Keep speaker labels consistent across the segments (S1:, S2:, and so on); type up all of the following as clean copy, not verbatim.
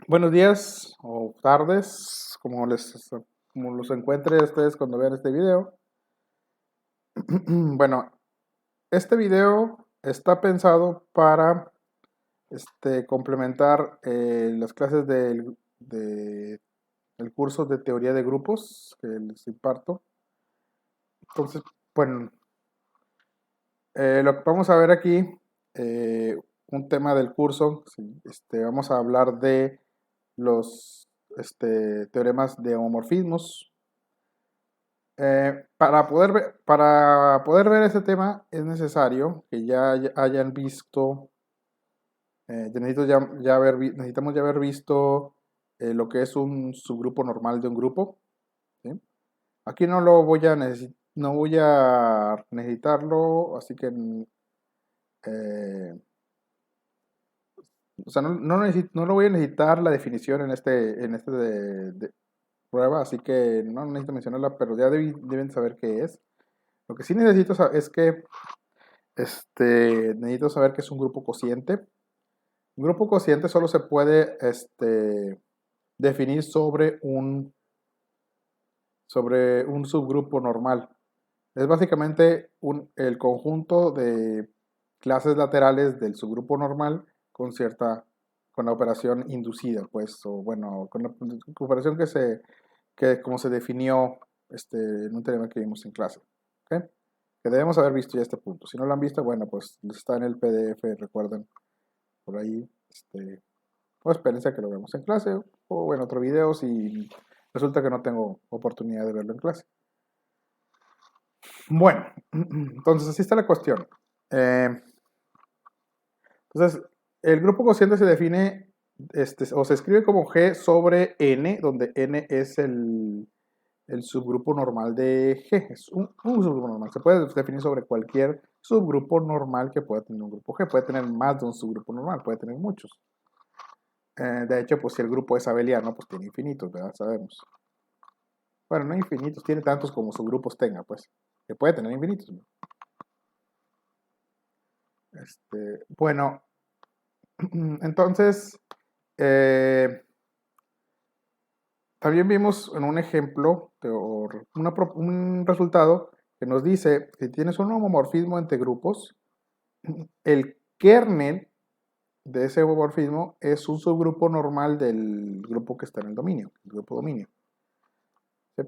S1: Buenos días o tardes, como los encuentre ustedes cuando vean este video. Bueno, este video está pensado para complementar las clases del curso de teoría de grupos que les imparto. Entonces, bueno, lo que vamos a ver aquí, eh, un tema del curso, sí, vamos a hablar de los teoremas de homomorfismos. Para poder ver ese tema es necesario que ya hayan visto, necesitamos ya haber visto lo que es un subgrupo normal de un grupo. ¿Sí? Aquí no voy a necesitarlo, así que eh, o sea, no lo voy a necesitar la definición en este de prueba, así que no necesito mencionarla, pero ya deben saber qué es. Lo que sí es que necesito saber que es un grupo cociente. Un grupo cociente solo se puede definir sobre un subgrupo normal. Es básicamente el conjunto de clases laterales del subgrupo normal con la operación inducida, pues, o bueno, con la operación que como se definió en un teorema que vimos en clase. ¿Ok? Que debemos haber visto ya este punto. Si no lo han visto, bueno, pues está en el PDF, recuerden, por ahí, o espérense a que lo veamos en clase, o en otro video si resulta que no tengo oportunidad de verlo en clase. Bueno, entonces así está la cuestión. Eh, entonces, el grupo cociente se define, o se escribe como G sobre N, donde N es el subgrupo normal de G. Es un subgrupo normal. Se puede definir sobre cualquier subgrupo normal que pueda tener un grupo G. Puede tener más de un subgrupo normal, puede tener muchos. De hecho, pues si el grupo es abeliano, pues tiene infinitos, ¿verdad? Sabemos. Bueno, no infinitos, tiene tantos como subgrupos tenga, pues. Que puede tener infinitos, ¿no? Bueno, entonces, eh, también vimos en un ejemplo, un resultado que nos dice que si tienes un homomorfismo entre grupos, el kernel de ese homomorfismo es un subgrupo normal del grupo que está en el dominio, el grupo dominio. ¿Sí?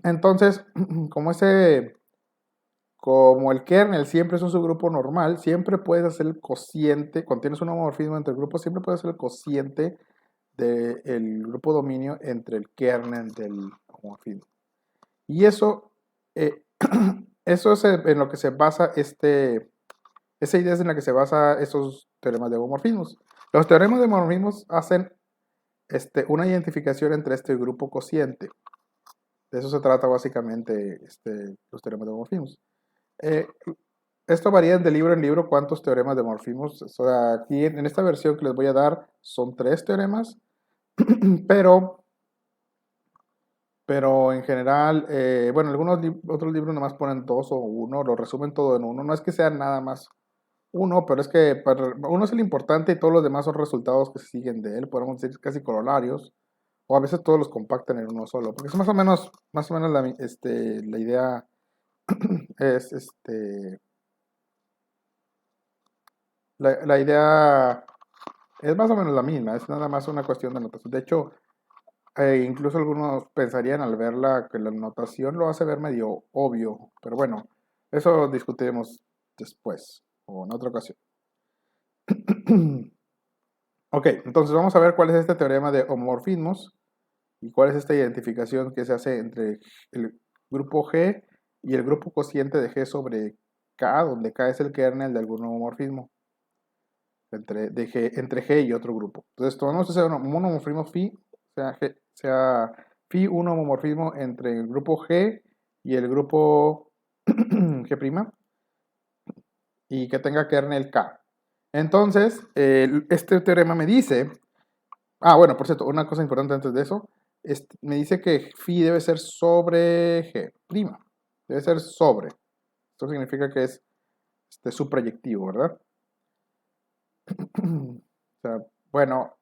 S1: Entonces, como como el kernel siempre es un subgrupo normal, siempre puedes hacer el cociente, cuando tienes un homomorfismo entre grupos, siempre puedes hacer el cociente del grupo dominio entre el kernel del homomorfismo. Y eh, eso es en lo que se basa esa idea es en la que se basa esos teoremas de homomorfismos. Los teoremas de homomorfismos hacen una identificación entre este grupo cociente. De eso se trata básicamente los teoremas de homomorfismos. Eh, Esto varía de libro en libro cuántos teoremas de morfismos. O sea, aquí en esta versión que les voy a dar son 3 teoremas, pero, pero en general, bueno, otros libros nomás ponen 2 o 1, lo resumen todo en uno. No es que sea nada más uno, pero es que uno es el importante y todos los demás son resultados que se siguen de él, podemos decir casi corolarios, o a veces todos los compactan en uno solo, porque es más o menos la idea es la idea es más o menos la misma, es nada más una cuestión de notación. De hecho, incluso algunos pensarían al verla que la notación lo hace ver medio obvio, pero bueno, eso discutiremos después o en otra ocasión. Ok, entonces vamos a ver cuál es este teorema de homomorfismos y cuál es esta identificación que se hace entre el grupo G y el grupo cociente de G sobre K, donde K es el kernel de algún homomorfismo entre G y otro grupo. Entonces tomamos ese homomorfismo phi, sea phi un homomorfismo entre el grupo G y el grupo G' y que tenga kernel K. Entonces, este teorema me dice, bueno, por cierto, una cosa importante antes de eso, me dice que phi debe ser sobre G', debe ser sobre. Esto significa que es subproyectivo, ¿verdad? O sea, bueno,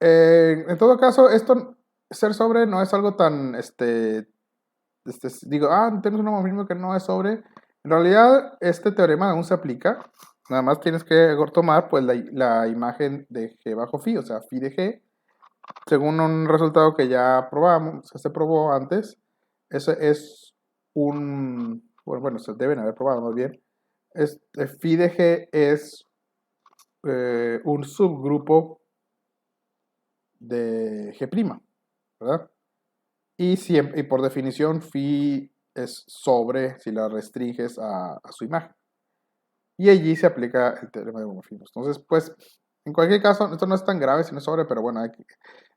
S1: En todo caso, esto, ser sobre no es algo tan, digo, tienes un homomorfismo que no es sobre. En realidad, este teorema aún se aplica. Nada más tienes que tomar pues la imagen de G bajo phi, o sea, phi de G, según un resultado que ya probamos, se probó antes. Ese es bueno, se deben haber probado más bien. Phi de G es un subgrupo de G', ¿verdad? Y por definición, phi es sobre si la restringes a su imagen. Y allí se aplica el teorema de homomorfismos. Entonces, pues, en cualquier caso, esto no es tan grave si no es sobre, pero bueno,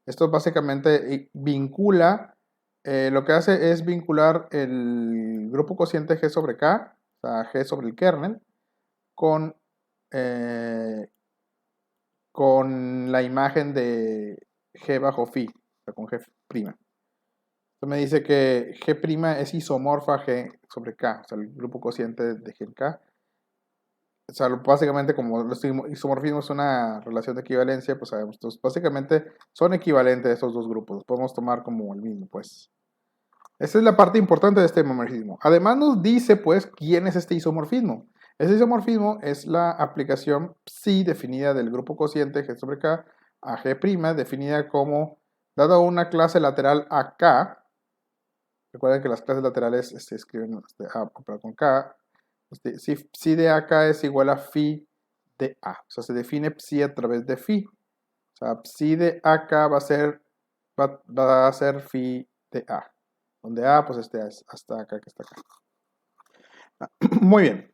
S1: esto básicamente vincula, lo que hace es vincular el grupo cociente G sobre K, o sea, G sobre el kernel, con, con la imagen de G bajo phi, o sea, con G'. Esto me dice que G' es isomorfa a G sobre K, o sea, el grupo cociente de G en K. O sea, básicamente como los isomorfismos es una relación de equivalencia, pues sabemos, entonces básicamente son equivalentes estos dos grupos, los podemos tomar como el mismo, pues. Esa es la parte importante de este homomorfismo. Además nos dice, pues, quién es este isomorfismo. Este isomorfismo es la aplicación psi definida del grupo cociente G sobre K a G', definida como, dado una clase lateral a K, recuerden que las clases laterales se escriben con K, psi de AK es igual a phi de A. O sea, se define psi a través de phi. O sea, psi de AK va a ser phi de A. Donde A, pues es hasta acá, que está acá. Muy bien.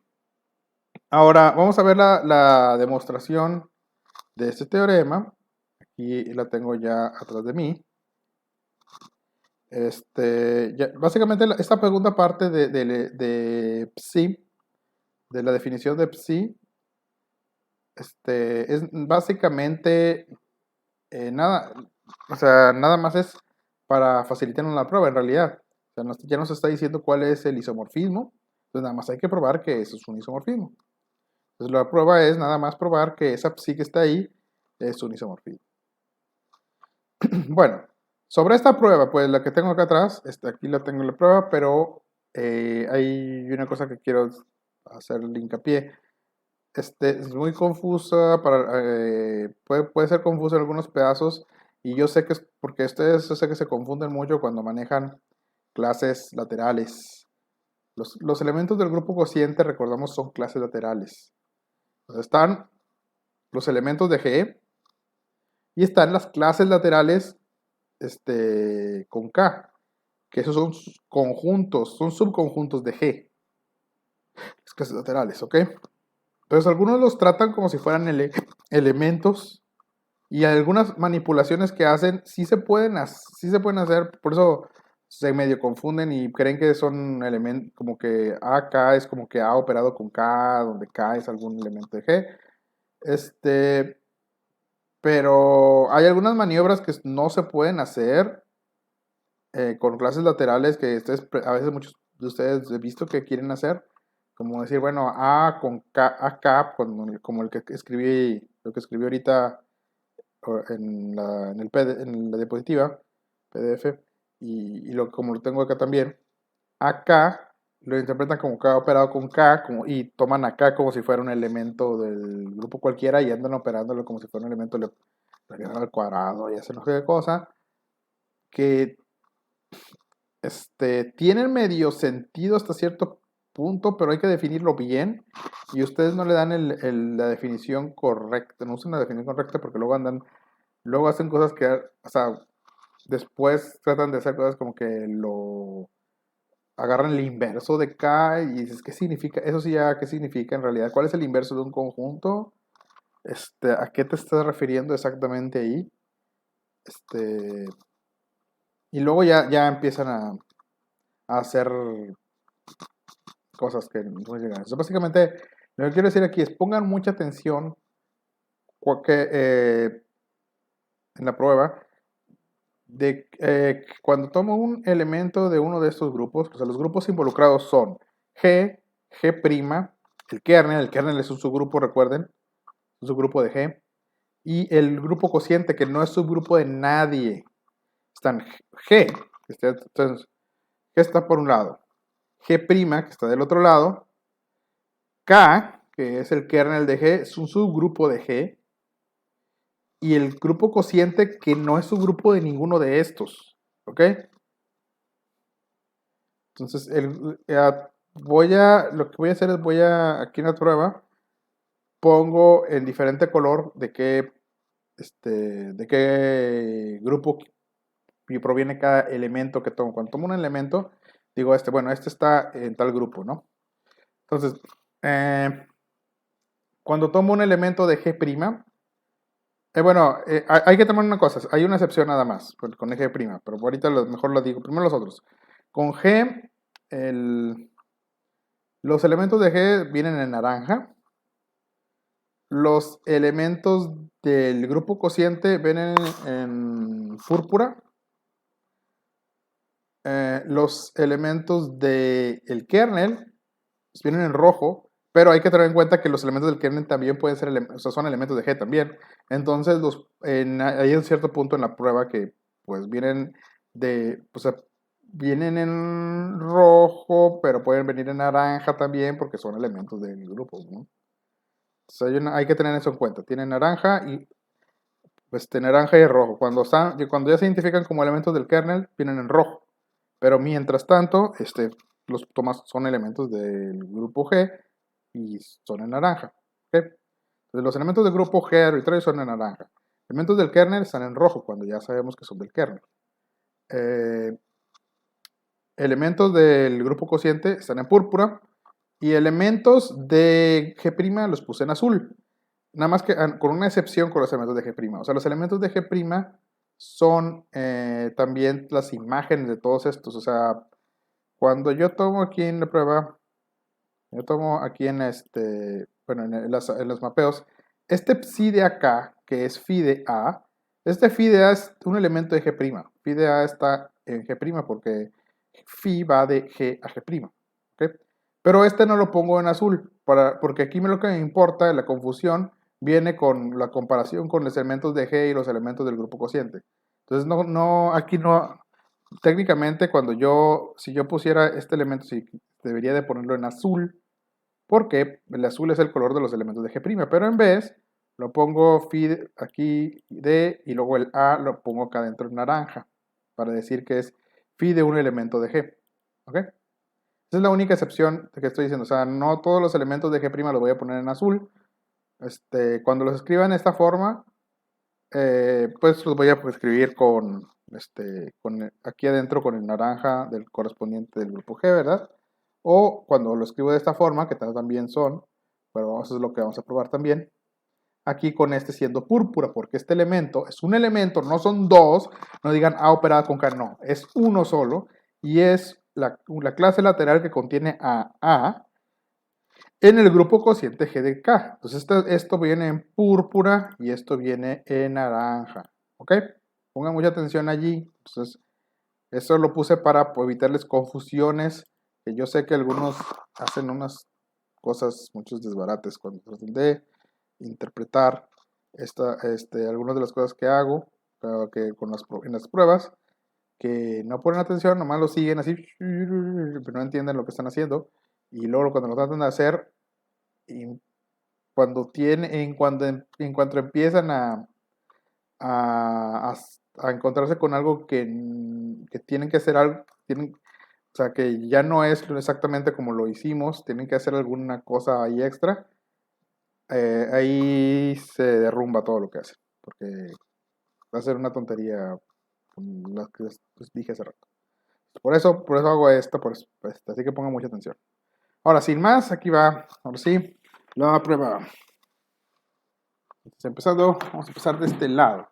S1: Ahora, vamos a ver la demostración de este teorema. Aquí la tengo ya atrás de mí. Básicamente, esta segunda parte de psi, de la definición de psi, es básicamente nada, o sea, nada más es para facilitarnos la prueba en realidad. O sea, ya nos está diciendo cuál es el isomorfismo, entonces nada más hay que probar que eso es un isomorfismo. Entonces la prueba es nada más probar que esa psi que está ahí es un isomorfismo. Bueno, sobre esta prueba, pues la que tengo acá atrás, aquí la tengo la prueba, pero hay una cosa que quiero hacerle hincapié. Es muy confusa, puede ser confusa en algunos pedazos, y yo sé que es porque ustedes yo sé que se confunden mucho cuando manejan clases laterales. Los elementos del grupo cociente, recordamos, son clases laterales. Entonces están los elementos de G y están las clases laterales con K, que esos son conjuntos, son subconjuntos de G, las clases laterales, ¿ok? Entonces algunos los tratan como si fueran elementos y algunas manipulaciones que hacen sí se pueden hacer, por eso se medio confunden y creen que son elementos como que AK es como que A operado con K, donde K es algún elemento de G. Pero hay algunas maniobras que no se pueden hacer con clases laterales que a veces muchos de ustedes he visto que quieren hacer, como decir, bueno, A con K, AK, como lo que escribí ahorita en la diapositiva, PDF, como lo tengo acá también, AK lo interpretan como K operado con K, y toman acá como si fuera un elemento del grupo cualquiera y andan operándolo como si fuera un elemento al cuadrado y hacen no sé qué cosa, que tienen medio sentido hasta cierto punto, pero hay que definirlo bien y ustedes no le dan la definición correcta, no usan la definición correcta porque luego hacen cosas que, o sea, después tratan de hacer cosas como que lo agarran el inverso de K y dices, ¿qué significa? Eso sí ya, ¿qué significa en realidad? ¿Cuál es el inverso de un conjunto? ¿A qué te estás refiriendo exactamente ahí? Y luego ya empiezan a hacer cosas que no llegan. Entonces, básicamente, lo que quiero decir aquí es pongan mucha atención en la prueba de cuando tomo un elemento de uno de estos grupos, o sea, los grupos involucrados son G, G', el kernel es un subgrupo, recuerden, un subgrupo de G, y el grupo cociente, que no es subgrupo de nadie. Están G, entonces, G está por un lado, G', que está del otro lado, K, que es el kernel de G, es un subgrupo de G, y el grupo cociente, que no es subgrupo de ninguno de estos. ¿Ok? Entonces, lo que voy a hacer es, aquí en la prueba, pongo en diferente color de qué grupo proviene cada elemento que tomo. Cuando tomo un elemento, digo, bueno, este está en tal grupo, ¿no? Entonces, cuando tomo un elemento de G', bueno, hay que tomar una cosa, hay una excepción nada más con G', pero ahorita mejor lo digo, primero los otros. Con G, los elementos de G vienen en naranja, los elementos del grupo cociente vienen en púrpura, los elementos del kernel vienen en rojo, pero hay que tener en cuenta que los elementos del kernel también pueden ser, o sea, son elementos de G también. Entonces, hay un cierto punto en la prueba que pues vienen en rojo, pero pueden venir en naranja también porque son elementos del grupo, ¿no? Entonces, hay que tener eso en cuenta. Tienen naranja y naranja y rojo. Cuando ya se identifican como elementos del kernel, vienen en rojo. Pero mientras tanto, los tomas son elementos del grupo G y son en naranja. ¿Okay? Entonces, los elementos del grupo G arbitrario son en naranja. Elementos del kernel están en rojo cuando ya sabemos que son del kernel. Elementos del grupo cociente están en púrpura. Y elementos de G' los puse en azul. Nada más que con una excepción con los elementos de G'. O sea, los elementos de G' son también las imágenes de todos estos. O sea, cuando yo tomo aquí en la prueba, yo tomo aquí en en los mapeos, este psi de acá, que es phi de A, este phi de A es un elemento de G'. Phi de A está en G' porque phi va de G a G'. ¿Okay? Pero no lo pongo en azul, porque aquí lo que me importa, la confusión, viene con la comparación con los elementos de G y los elementos del grupo cociente. Entonces, aquí no, técnicamente si yo pusiera este elemento, sí, debería de ponerlo en azul, porque el azul es el color de los elementos de G', pero en vez lo pongo phi aquí de y luego el A lo pongo acá dentro en naranja, para decir que es phi de un elemento de G. ¿Ok? Esa es la única excepción que estoy diciendo. O sea, no todos los elementos de G' los voy a poner en azul. Cuando los escriba en esta forma, pues los voy a escribir con aquí adentro con el naranja del correspondiente del grupo G, ¿verdad? O cuando lo escribo de esta forma, que también son, pero eso es lo que vamos a probar también. Aquí con siendo púrpura, porque este elemento es un elemento, no son dos, no digan A operada con K, no, es uno solo, y es la clase lateral que contiene a en el grupo cociente G de K. Entonces esto viene en púrpura y esto viene en naranja. ¿Ok? Pongan mucha atención allí. Entonces, eso lo puse para evitarles confusiones, que yo sé que algunos hacen unas cosas, muchos desbarates cuando tratan de interpretar algunas de las cosas que hago que en las pruebas, que no ponen atención, nomás lo siguen así, pero no entienden lo que están haciendo. Y luego cuando lo tratan de hacer, en cuanto empiezan a encontrarse con algo que tienen que hacer algo, o sea, que ya no es exactamente como lo hicimos, tienen que hacer alguna cosa ahí extra, ahí se derrumba todo lo que hacen, porque va a ser una tontería como las que dije hace rato. Por eso hago esto, así que pongan mucha atención. Ahora, sin más, aquí va, ahora sí, la prueba. Entonces, vamos a empezar de este lado.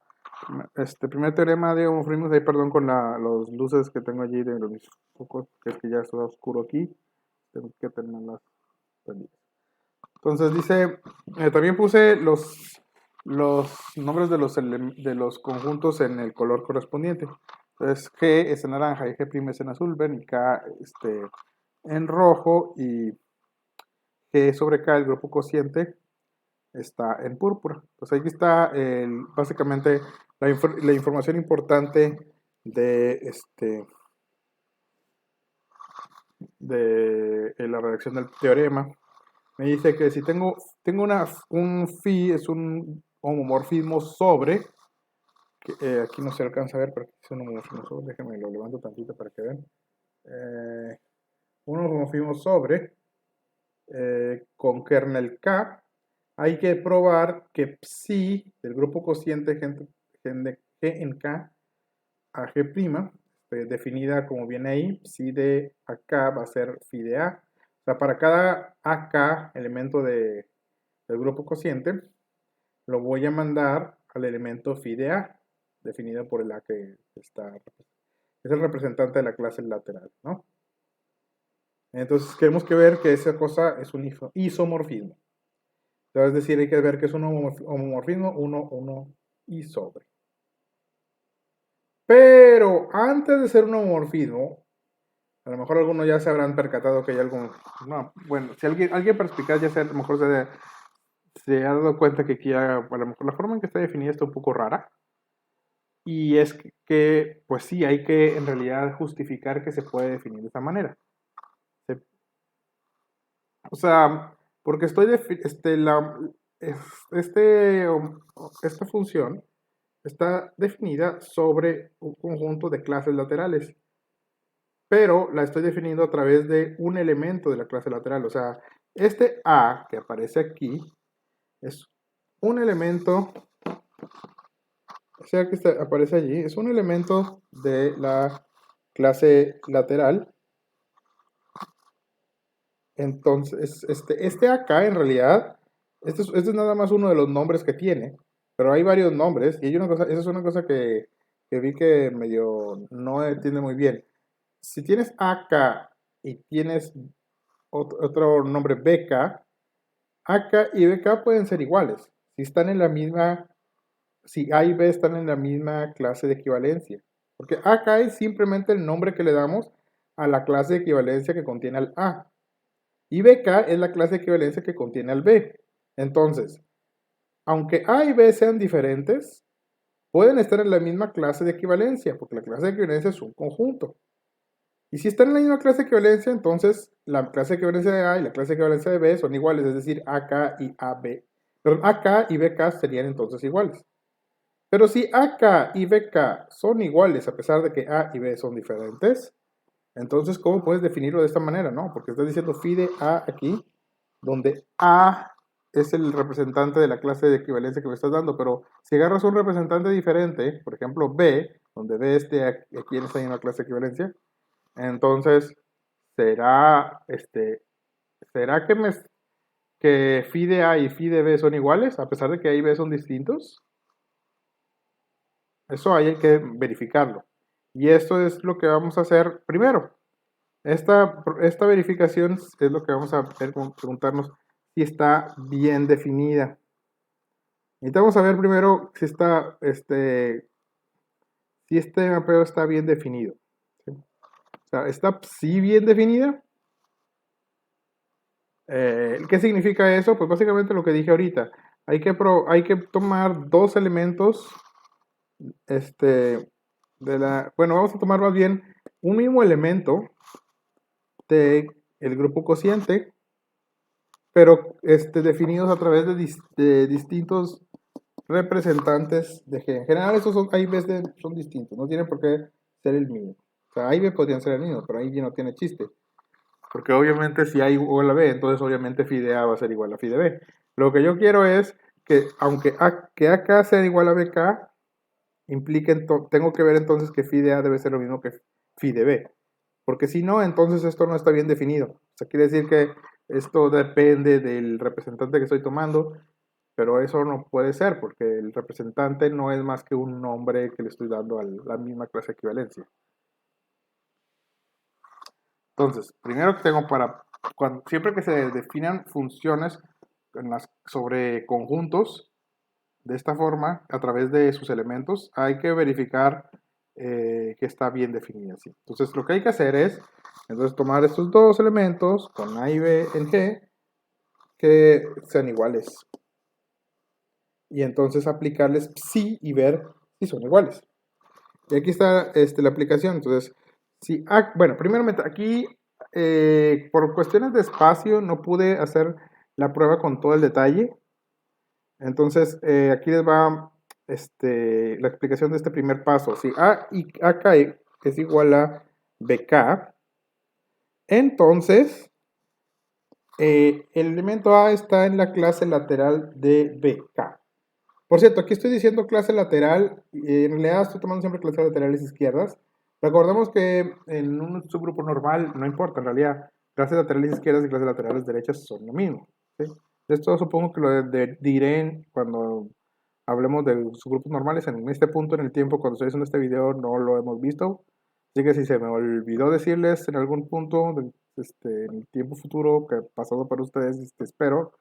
S1: Primer teorema de homofrismos, ahí perdón con las luces que tengo allí de mis focos, que es que ya está oscuro aquí, tengo que tenerlas prendidas. Entonces dice, también puse los nombres de los conjuntos en el color correspondiente. Entonces G es en naranja y G' es en azul, ven, y K en rojo y G sobre K el grupo cociente está en púrpura. Pues aquí está básicamente la información importante de la redacción del teorema. Me dice que si tengo un phi es un homomorfismo sobre, aquí no se alcanza a ver, pero aquí es un homomorfismo sobre, déjenme lo levanto tantito para que vean. Un homomorfismo sobre con kernel K, hay que probar que psi del grupo cociente G en K a G', definida como viene ahí, psi de AK va a ser phi de A. O sea, para cada AK elemento del grupo cociente, lo voy a mandar al elemento phi de A, definido por el A que está, es el representante de la clase lateral, ¿no? Entonces, tenemos que ver que esa cosa es un isomorfismo. Es decir, hay que ver que es un homomorfismo 1 y sobre. Pero antes de ser un homomorfismo, a lo mejor algunos ya se habrán percatado que hay algo. No, bueno, si alguien perspicaz ya a lo mejor se ha dado cuenta que aquí a lo mejor la forma en que está definida está un poco rara. Y es que, pues sí, hay que en realidad justificar que se puede definir de esa manera. O sea, porque esta función está definida sobre un conjunto de clases laterales, pero la estoy definiendo a través de un elemento de la clase lateral. O sea, este A que aparece aquí es un elemento, o sea que aparece allí, es un elemento de la clase lateral. Entonces, este acá en realidad, este es nada más uno de los nombres que tiene, pero hay varios nombres y hay una cosa, esa es una cosa que vi que medio no entiende muy bien. Si tienes AK y tienes otro nombre BK, AK y BK pueden ser iguales. Si están en la misma, si A y B están en la misma clase de equivalencia. Porque AK es simplemente el nombre que le damos a la clase de equivalencia que contiene al A. Y BK es la clase de equivalencia que contiene al B. Entonces, aunque A y B sean diferentes, pueden estar en la misma clase de equivalencia, porque la clase de equivalencia es un conjunto. Y si están en la misma clase de equivalencia, entonces la clase de equivalencia de A y la clase de equivalencia de B son iguales, es decir, AK y AB. Pero AK y BK serían entonces iguales. Pero si AK y BK son iguales a pesar de que A y B son diferentes, entonces, ¿cómo puedes definirlo de esta manera? No, porque estás diciendo phi de A aquí, donde A es el representante de la clase de equivalencia que me estás dando, pero si agarras un representante diferente, por ejemplo B, donde B esté aquí en esta misma clase de equivalencia, entonces ¿será que phi de A y phi de B son iguales, a pesar de que A y B son distintos? Eso hay que verificarlo. Y esto es lo que vamos a hacer primero. Esta verificación es lo que vamos a preguntarnos si está bien definida. Necesitamos saber primero si este mapeo está bien definido. ¿Sí? O sea, ¿está sí bien definida? ¿Qué significa eso? Pues básicamente lo que dije ahorita. Hay que tomar dos elementos. Bueno, vamos a tomar más bien un mismo elemento del grupo cociente, pero definidos a través de distintos representantes de G. En general, esos A y B son distintos, no tienen por qué ser el mismo. O sea, A y B podrían ser el mismo, pero ahí no tiene chiste. Porque obviamente si A igual a B, entonces obviamente phi de A va a ser igual a phi de B. Lo que yo quiero es que, aunque AK sea igual a BK, tengo que ver entonces que phi de A debe ser lo mismo que phi de B. Porque si no, entonces esto no está bien definido. O sea, quiere decir que esto depende del representante que estoy tomando, pero eso no puede ser, porque el representante no es más que un nombre que le estoy dando a la misma clase de equivalencia. Entonces, primero que tengo siempre que se definan funciones sobre conjuntos, de esta forma, a través de sus elementos, hay que verificar que está bien definida. ¿Sí? Entonces, lo que hay que hacer es, entonces, tomar estos dos elementos con A y B en G, que sean iguales. y entonces aplicarles psi y ver si son iguales. Y aquí está la aplicación. Entonces, si bueno, primeramente aquí por cuestiones de espacio no pude hacer la prueba con todo el detalle. Entonces, aquí les va la explicación de este primer paso. Si AK es igual a BK, entonces el elemento A está en la clase lateral de BK. Por cierto, aquí estoy diciendo clase lateral, en realidad estoy tomando siempre clases laterales izquierdas. Recordemos que en un subgrupo normal no importa, en realidad clases laterales izquierdas y clases laterales derechas son lo mismo. ¿Sí? Esto supongo que lo diré cuando hablemos de subgrupos normales. En este punto en el tiempo, cuando estoy haciendo este video, no lo hemos visto. Así que si se me olvidó decirles en algún punto, en el tiempo futuro, que pasado para ustedes, espero.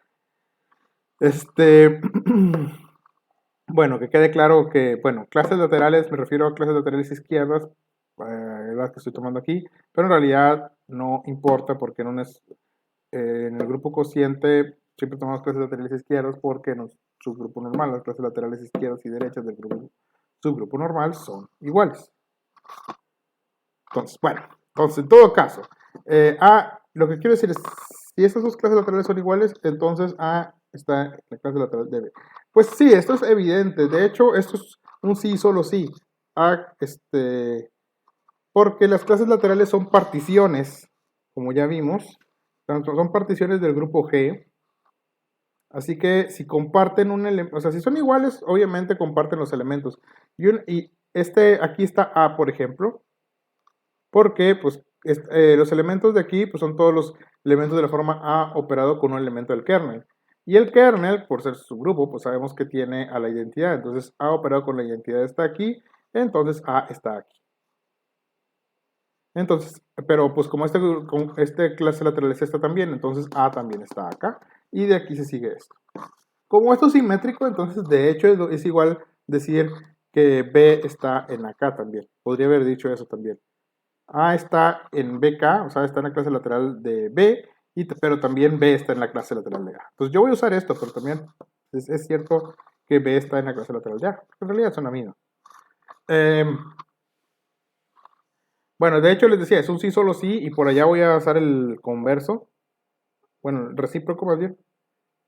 S1: Bueno, que quede claro que, bueno, clases laterales, me refiero a clases laterales izquierdas, las que estoy tomando aquí, pero en realidad no importa porque en el grupo cociente siempre tomamos clases laterales izquierdas porque en el subgrupo normal las clases laterales izquierdas y derechas del subgrupo normal son iguales. Entonces, bueno, en todo caso, lo que quiero decir es, si estas dos clases laterales son iguales, entonces A está en la clase lateral de B. Pues sí, esto es evidente. De hecho, esto es un sí, solo sí. Porque las clases laterales son particiones, como ya vimos. Son particiones del grupo G. Así que si comparten un elemento, o sea, si son iguales, obviamente comparten los elementos. Y aquí está A, por ejemplo. Porque pues, los elementos de aquí pues, son todos los elementos de la forma A operado con un elemento del kernel. Y el kernel, por ser su grupo, pues sabemos que tiene a la identidad. Entonces A operado con la identidad está aquí, entonces A está aquí. Entonces, pero pues como este clase lateral es esta también, entonces A también está acá. Y de aquí se sigue esto. Como esto es simétrico, entonces de hecho es igual decir que B está en acá también. Podría haber dicho eso también. A está en BK, o sea, está en la clase lateral de B, pero también B está en la clase lateral de A. Entonces yo voy a usar esto, pero también es cierto que B está en la clase lateral de A. En realidad son la misma. Bueno, de hecho les decía, es un sí, solo sí, y por allá voy a usar el converso. Bueno, el recíproco más bien.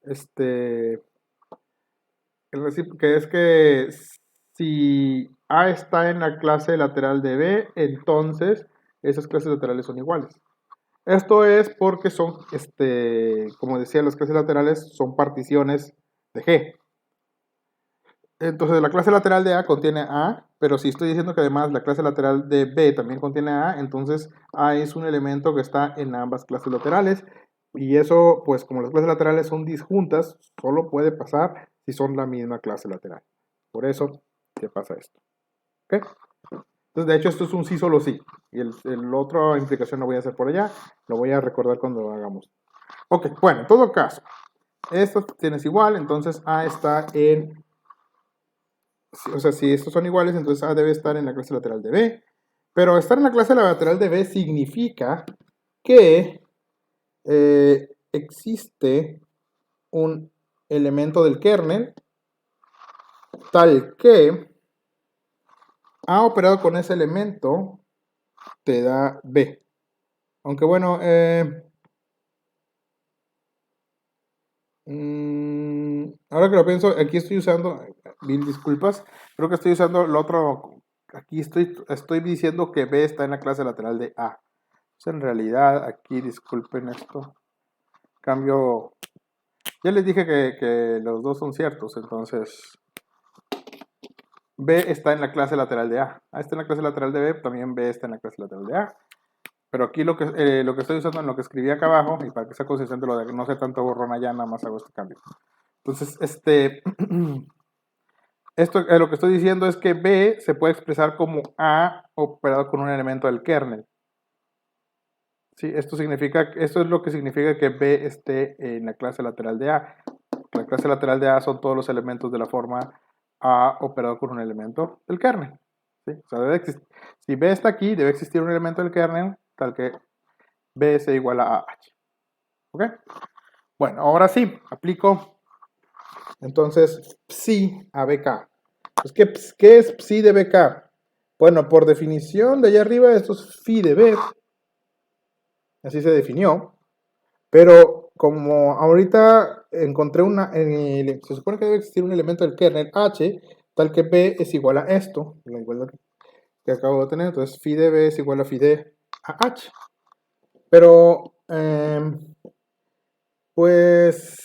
S1: El recíproco, que es que si A está en la clase lateral de B, entonces esas clases laterales son iguales. Esto es porque son, como decía, las clases laterales son particiones de G. Entonces la clase lateral de A contiene A, pero si estoy diciendo que además la clase lateral de B también contiene A, entonces A es un elemento que está en ambas clases laterales. Y eso, pues como las clases laterales son disjuntas, solo puede pasar si son la misma clase lateral. Por eso que pasa esto. ¿Ok? Entonces, de hecho, esto es un sí, solo sí. Y el otra implicación lo voy a hacer por allá. Lo voy a recordar cuando lo hagamos. Ok, bueno, en todo caso, esto tienes igual, entonces A está en... O sea, si estos son iguales, entonces A debe estar en la clase lateral de B. Pero estar en la clase lateral de B significa que existe un elemento del kernel tal que A operado con ese elemento te da B. Aunque bueno, ahora que lo pienso, aquí estoy usando, mil disculpas, creo que estoy usando el otro, aquí estoy diciendo que B está en la clase lateral de A. Entonces, en realidad, aquí, disculpen esto, cambio, ya les dije que los dos son ciertos, entonces B está en la clase lateral de A. A está en la clase lateral de B, también B está en la clase lateral de A. Pero aquí lo que estoy usando en lo que escribí acá abajo, y para que sea consistente lo de que no sé tanto borrón allá, nada más hago este cambio. Entonces, lo que estoy diciendo es que B se puede expresar como A operado con un elemento del kernel. ¿Sí? Esto es lo que significa que B esté en la clase lateral de A. La clase lateral de A son todos los elementos de la forma A operado con un elemento del kernel. ¿Sí? O sea, si B está aquí, debe existir un elemento del kernel tal que B sea igual a AH. ¿Ok? Bueno, ahora sí, aplico Entonces, psi a BK. Pues, ¿qué es psi de BK? Bueno, por definición de allá arriba, esto es phi de B. Así se definió. Pero como ahorita encontré se supone que debe existir un elemento del kernel H, tal que B es igual a esto, la igualdad que acabo de tener. Entonces, phi de B es igual a phi de a H. Pero, pues,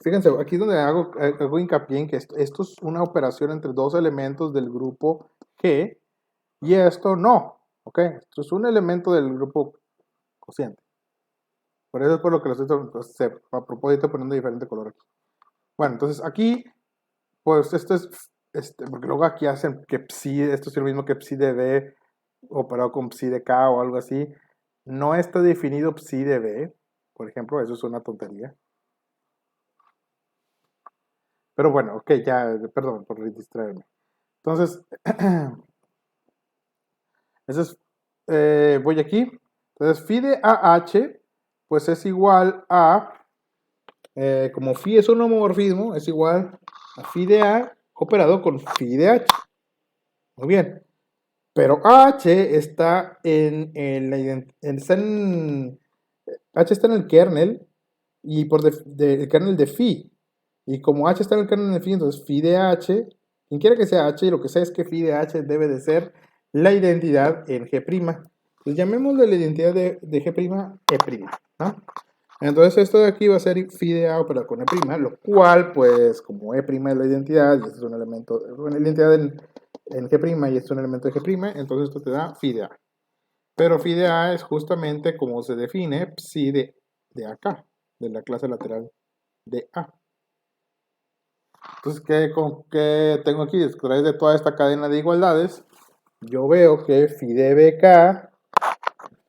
S1: fíjense, aquí es donde hago hincapié en que esto es una operación entre dos elementos del grupo G y esto no, ¿ok? Esto es un elemento del grupo cociente. Por eso es por lo que lo estoy pues, a propósito poniendo diferente color aquí. Bueno, entonces aquí, pues esto es, porque luego aquí hacen que psi, esto es lo mismo que psi de B operado con psi de K o algo así. No está definido psi de B, por ejemplo, eso es una tontería. Pero bueno, ok, ya, perdón por distraerme. Entonces, eso es, voy aquí. Entonces, phi de AH, pues es igual a, como phi es un homomorfismo, es igual a phi de A operado con phi de H. Muy bien. Pero H está H está en el kernel y el kernel de phi. Y como H está en el kernel de phi, entonces phi de H, quien quiera que sea H, lo que sea es que phi de H debe de ser la identidad en G'. Pues llamémosle la identidad de G' E', ¿no? Entonces esto de aquí va a ser phi de A operado con E', lo cual, pues, como E' es la identidad, y este es un elemento, la identidad en G' y este es un elemento de G', entonces esto te da phi de A. Pero phi de A es justamente como se define psi de acá, de la clase lateral de A. Entonces, ¿qué tengo aquí? A través de toda esta cadena de igualdades, yo veo que phi de BK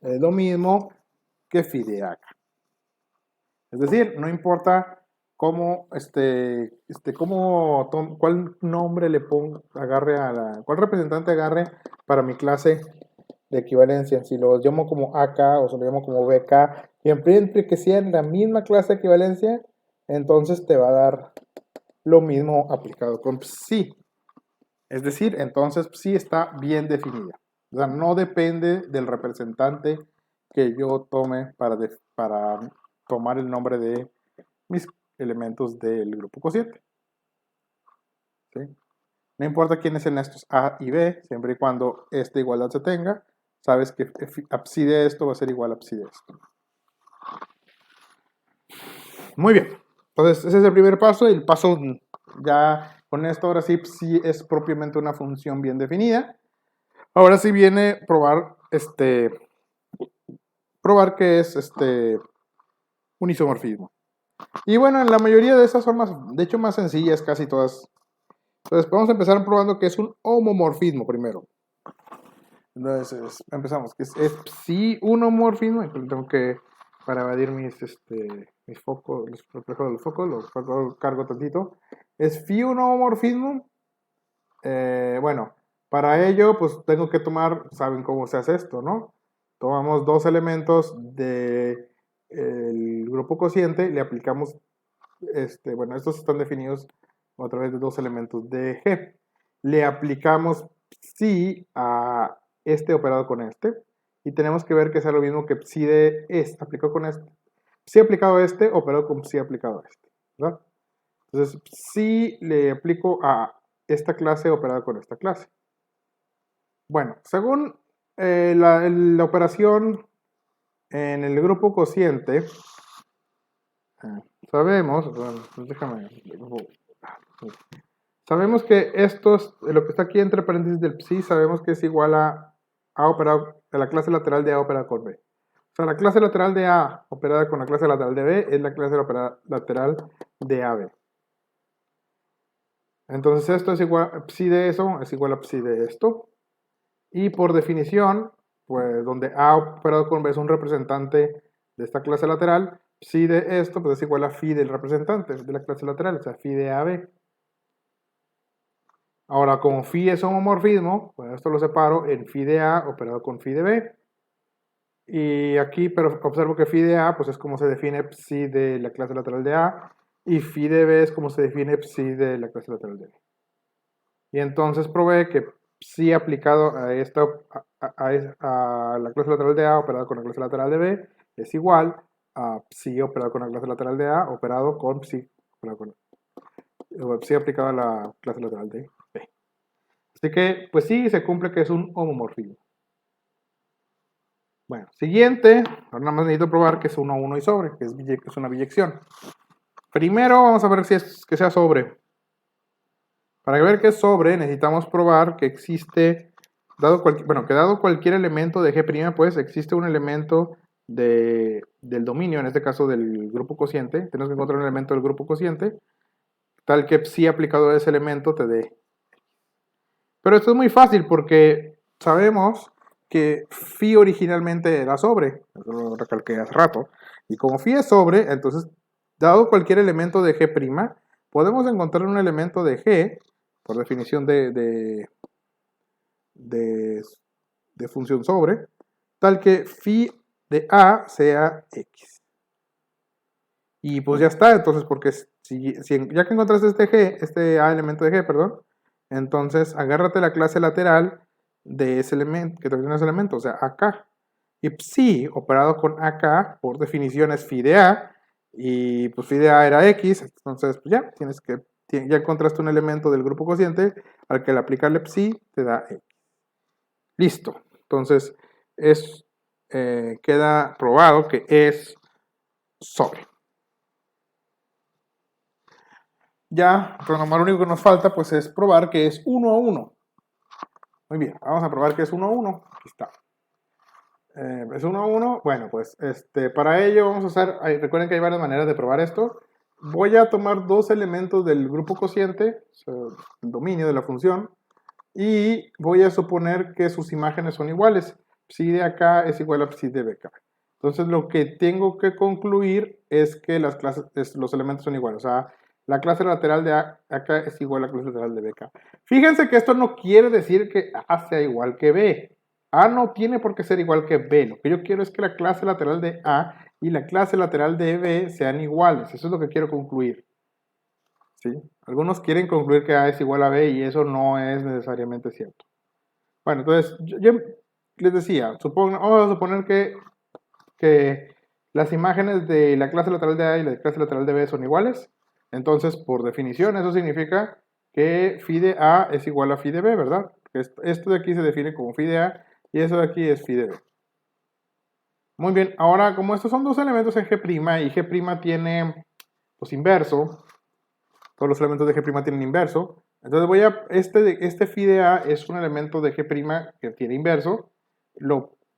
S1: es lo mismo que phi de AK. Es decir, no importa cómo, cuál nombre le pongo, cuál representante agarre para mi clase de equivalencia. Si lo llamo como AK o se lo llamo como BK, siempre que sea en la misma clase de equivalencia, entonces te va a dar lo mismo aplicado con psi. Es decir, entonces psi está bien definida. O sea, no depende del representante que yo tome para tomar el nombre de mis elementos del grupo cociente. ¿Sí? No importa quiénes sean estos A y B, siempre y cuando esta igualdad se tenga, sabes que psi de esto va a ser igual a psi de esto. Muy bien. Entonces, ese es el primer paso. Y el paso ya con esto, ahora sí, psi es propiamente una función bien definida. Ahora sí viene probar que es un isomorfismo. Y bueno, en la mayoría de esas formas, de hecho más sencillas, casi todas. Entonces vamos a empezar probando que es un homomorfismo primero. Entonces empezamos, que es psi un homomorfismo, entonces tengo que, para evadir mis focos, los reflejos del foco, los cargo tantito. Es phi un homomorfismo. Bueno, para ello pues tengo que tomar, saben cómo se hace esto, ¿no? Tomamos dos elementos del grupo cociente y le aplicamos, bueno, estos están definidos a través de dos elementos de G. Le aplicamos psi a este operado con este y tenemos que ver que sea lo mismo que psi de este aplicado con este. Psi aplicado a este operado con psi aplicado a este, ¿verdad? Entonces, psi le aplico a esta clase operada con esta clase. Bueno, según la operación en el grupo cociente, sabemos, bueno, pues sabemos que lo que está aquí entre paréntesis del psi, sabemos que es igual a operado, a la clase lateral de A operada con B. O sea, la clase lateral de A operada con la clase lateral de B es la clase lateral de AB. Entonces esto es igual, psi de eso es igual a psi de esto. Y por definición, pues donde A operado con B es un representante de esta clase lateral, psi de esto pues es igual a phi del representante de la clase lateral, o sea, phi de AB. Ahora, como phi es homomorfismo, pues esto lo separo en phi de A operado con phi de B. Y aquí, pero observo que phi de A pues es como se define psi de la clase lateral de A. Y phi de b es como se define psi de la clase lateral de b. Y entonces probé que psi aplicado a la clase lateral de a operado con la clase lateral de b es igual a psi operado con la clase lateral de a operado con psi aplicado a la clase lateral de b. Así que, pues sí, se cumple que es un homomorfismo. Bueno, siguiente, ahora nada más necesito probar que es 1, 1 y sobre, que es una biyección. Primero vamos a ver si es que sea sobre. Para ver que es sobre, necesitamos probar que existe, dado cualquier elemento de G', pues existe un elemento del dominio, en este caso del grupo cociente. Tenemos que encontrar un elemento del grupo cociente, tal que psi aplicado a ese elemento te dé. Pero esto es muy fácil porque sabemos que phi originalmente era sobre, eso lo recalqué hace rato, y como phi es sobre, entonces, dado cualquier elemento de G', podemos encontrar un elemento de G, por definición de función sobre, tal que phi de A sea X. Y pues ya está, entonces, porque ya que encontraste este A elemento de G, perdón, entonces agárrate la clase lateral de ese elemento, que tiene ese elemento, o sea, AK. Y psi, operado con AK, por definición es phi de A, y pues phi de A era X, entonces pues ya encontraste un elemento del grupo cociente al que al aplicarle psi te da X. Listo, entonces queda probado que es sobre. Ya, pero nomás lo único que nos falta pues es probar que es 1 a 1. Muy bien, vamos a probar que es 1 a 1. Aquí está. Es 1 a 1. Bueno, pues para ello vamos a usar, recuerden que hay varias maneras de probar esto. Voy a tomar dos elementos del grupo cociente, o sea, el dominio de la función, y voy a suponer que sus imágenes son iguales. Psi de acá es igual a psi de bk. Entonces lo que tengo que concluir es que los elementos son iguales. O sea, la clase lateral de acá es igual a la clase lateral de bk. Fíjense que esto no quiere decir que A sea igual que B. A no tiene por qué ser igual que B. Lo que yo quiero es que la clase lateral de A y la clase lateral de B sean iguales. Eso es lo que quiero concluir. ¿Sí? Algunos quieren concluir que A es igual a B y eso no es necesariamente cierto. Bueno, entonces, yo les decía, vamos a suponer que las imágenes de la clase lateral de A y la clase lateral de B son iguales. Entonces, por definición, eso significa que phi de A es igual a phi de B, ¿verdad? Esto de aquí se define como phi de A y eso de aquí es phi de B. Muy bien, ahora como estos son dos elementos en G' y G' tiene pues inverso, todos los elementos de G' tienen inverso, entonces este phi de A es un elemento de G' que tiene inverso,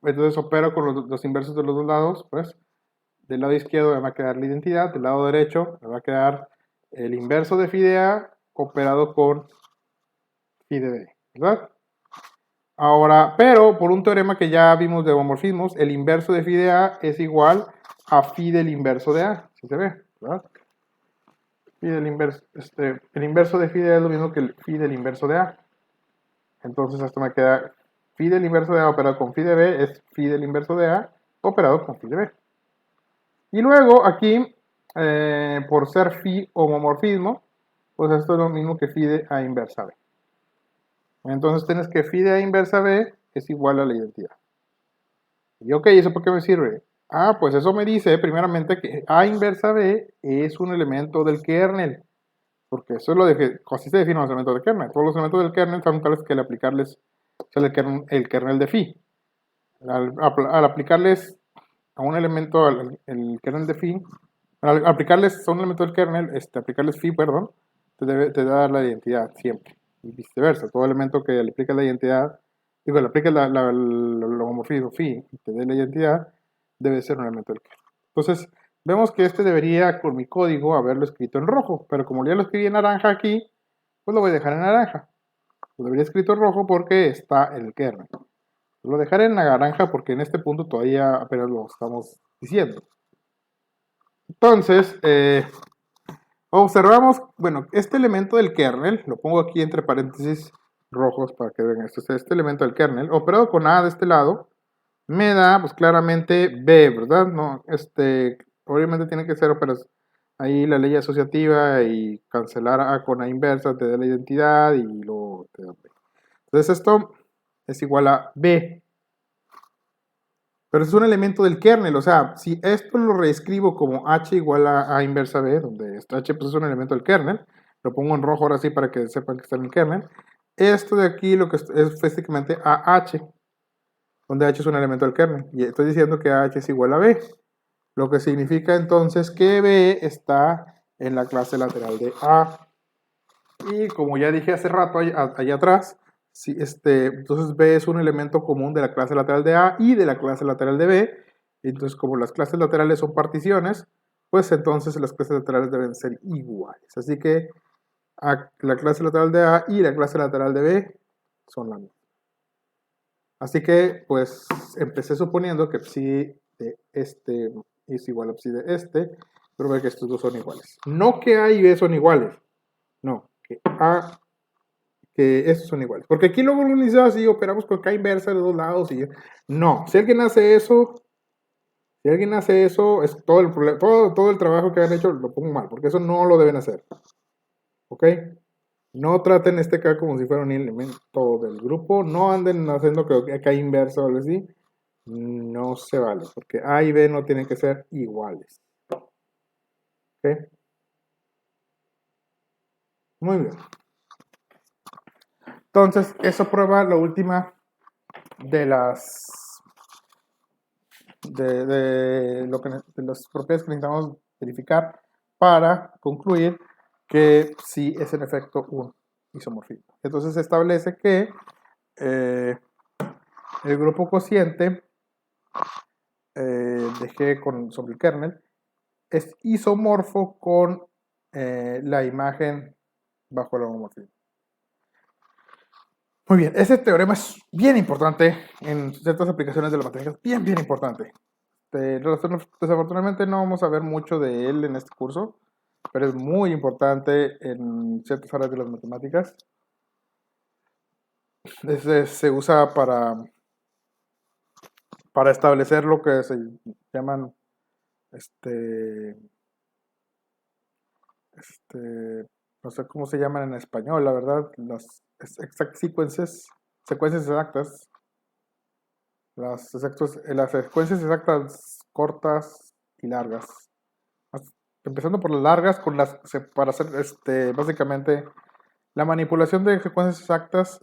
S1: entonces opero con los inversos de los dos lados, pues del lado izquierdo me va a quedar la identidad, del lado derecho me va a quedar el inverso de phi de A operado con phi de B, ¿verdad? Ahora, pero por un teorema que ya vimos de homomorfismos, el inverso de phi de A es igual a phi del inverso de A, si se ve, ¿verdad? El inverso de phi de A es lo mismo que el phi del inverso de A. Entonces esto me queda phi del inverso de A operado con phi de B es phi del inverso de A operado con phi de B. Y luego aquí, por ser phi homomorfismo, pues esto es lo mismo que phi de A inversa B. Entonces tienes que phi de A inversa B es igual a la identidad. Y ok, ¿eso por qué me sirve? Ah, pues eso me dice primeramente que A inversa B es un elemento del kernel. Porque eso es lo de que así se definen los elementos del kernel. Todos los elementos del kernel son tales que al aplicarles el kernel de phi. Al aplicarles a un elemento, el kernel de phi, al aplicarles a un elemento del kernel, aplicarles phi, perdón, te da la identidad siempre. Y viceversa, todo elemento que le aplique la identidad, le aplique el homomorfismo phi y te dé la identidad, debe ser un elemento del kernel. Entonces, vemos que debería, con mi código, haberlo escrito en rojo, pero como ya lo escribí en naranja aquí, pues lo voy a dejar en naranja. Lo debería escrito en rojo porque está en el kernel. Lo dejaré en naranja porque en este punto todavía apenas lo estamos diciendo. Entonces, observamos, bueno, este elemento del kernel, lo pongo aquí entre paréntesis rojos para que vean esto, este elemento del kernel, operado con A de este lado, me da, pues claramente B, ¿verdad? No, obviamente tiene que ser ahí la ley asociativa y cancelar A con A inversa te da la identidad y luego te da B. Entonces esto es igual a B. Pero es un elemento del kernel, o sea, si esto lo reescribo como H igual a A inversa B, donde esto H pues, es un elemento del kernel, lo pongo en rojo ahora sí para que sepan que está en el kernel. Esto de aquí lo que es básicamente AH, donde H es un elemento del kernel. Y estoy diciendo que AH es igual a B, lo que significa entonces que B está en la clase lateral de A. Y como ya dije hace rato allá atrás, si entonces B es un elemento común de la clase lateral de A y de la clase lateral de B. Entonces, como las clases laterales son particiones, pues entonces las clases laterales deben ser iguales. Así que la clase lateral de A y la clase lateral de B son la misma. Así que, pues, empecé suponiendo que psi de este es igual a psi de este, pero ve que estos dos son iguales. No que A y B son iguales, no, que estos son iguales. Porque aquí luego uno dice así, operamos con K inversa de dos lados y no, si alguien hace eso, es todo el problema, todo el trabajo que han hecho lo pongo mal, porque eso no lo deben hacer. ¿Ok? No traten este K como si fuera un elemento del grupo, no anden haciendo que K inversa o algo así. No se vale, porque A y B no tienen que ser iguales. ¿Ok? Muy bien. Entonces, eso prueba la última de las de las propiedades que necesitamos verificar para concluir que sí es en efecto un isomorfismo. Entonces se establece que el grupo cociente de G sobre el kernel es isomorfo con la imagen bajo el homomorfismo. Muy bien, ese teorema es bien importante en ciertas aplicaciones de la matemática, bien importante. Desafortunadamente no vamos a ver mucho de él en este curso, pero es muy importante en ciertas áreas de las matemáticas. Se usa para establecer lo que se llaman no sé cómo se llaman en español, la verdad, las exact sequences, secuencias exactas, las secuencias exactas cortas y largas. Empezando por las largas, para hacer básicamente la manipulación de secuencias exactas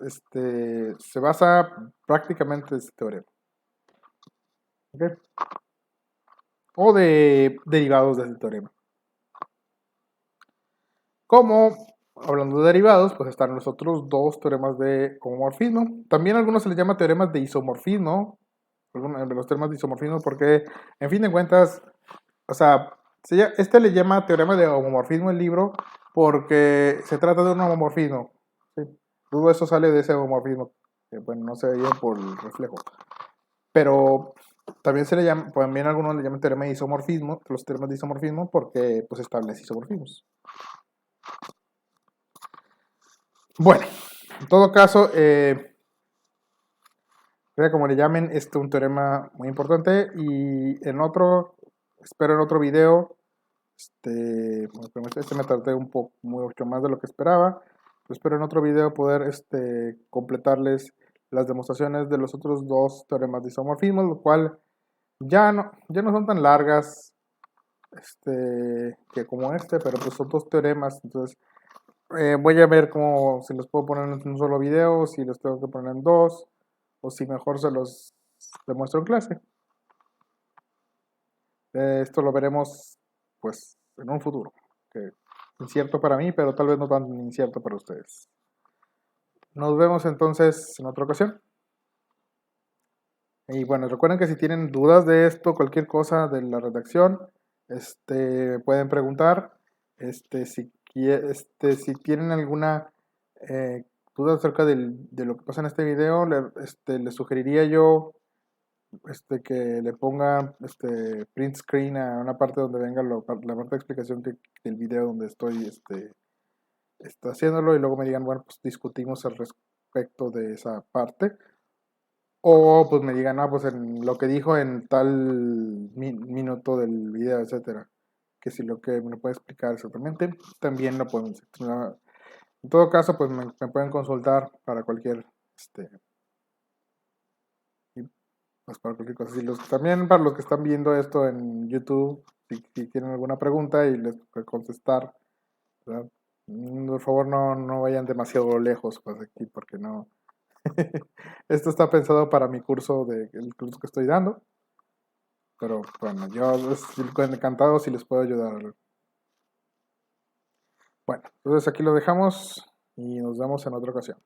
S1: se basa prácticamente en este teorema. ¿Okay? O de derivados de este teorema. Como, hablando de derivados, pues están los otros dos teoremas de homomorfismo. También a algunos se les llama teoremas de isomorfismo, algunos de los teoremas de isomorfismo, porque, en fin de cuentas, o sea, le llama teorema de homomorfismo el libro porque se trata de un homomorfismo. ¿Sí? Todo eso sale de ese homomorfismo, que bueno, no se veía por el reflejo. Pero también también algunos le llaman teorema de isomorfismo, los teoremas de isomorfismo, porque pues establece isomorfismos. Bueno, en todo caso, como le llamen, un teorema muy importante. Y espero en otro video, me tardé mucho más de lo que esperaba. Pero espero en otro video poder completarles las demostraciones de los otros dos teoremas de isomorfismo, lo cual ya no son tan largas que como pero pues son dos teoremas. Entonces voy a ver si los puedo poner en un solo video, si los tengo que poner en dos, o si mejor se los demuestro en clase. Esto lo veremos pues en un futuro, que incierto para mí, pero tal vez no tan incierto para ustedes. Nos vemos entonces en otra ocasión. Y bueno, recuerden que si tienen dudas de esto, cualquier cosa de la redacción, pueden preguntar. Si tienen alguna duda acerca de lo que pasa en este video, les sugeriría yo que le ponga print screen a una parte donde venga la parte de explicación del video donde estoy haciéndolo, y luego me digan, bueno, pues discutimos al respecto de esa parte. O pues me digan, pues en lo que dijo en tal minuto del video, etcétera. que si lo que me lo puede explicar exactamente, también lo podemos hacer. En todo caso, pues me pueden consultar para cualquier, pues para cualquier cosa. También para los que están viendo esto en YouTube, si tienen alguna pregunta y les puedo contestar, ¿verdad? Por favor, no vayan demasiado lejos, pues aquí, porque no. Esto está pensado para mi curso, el curso que estoy dando. Pero bueno, yo encantado si les puedo ayudar. Bueno, entonces aquí lo dejamos y nos vemos en otra ocasión.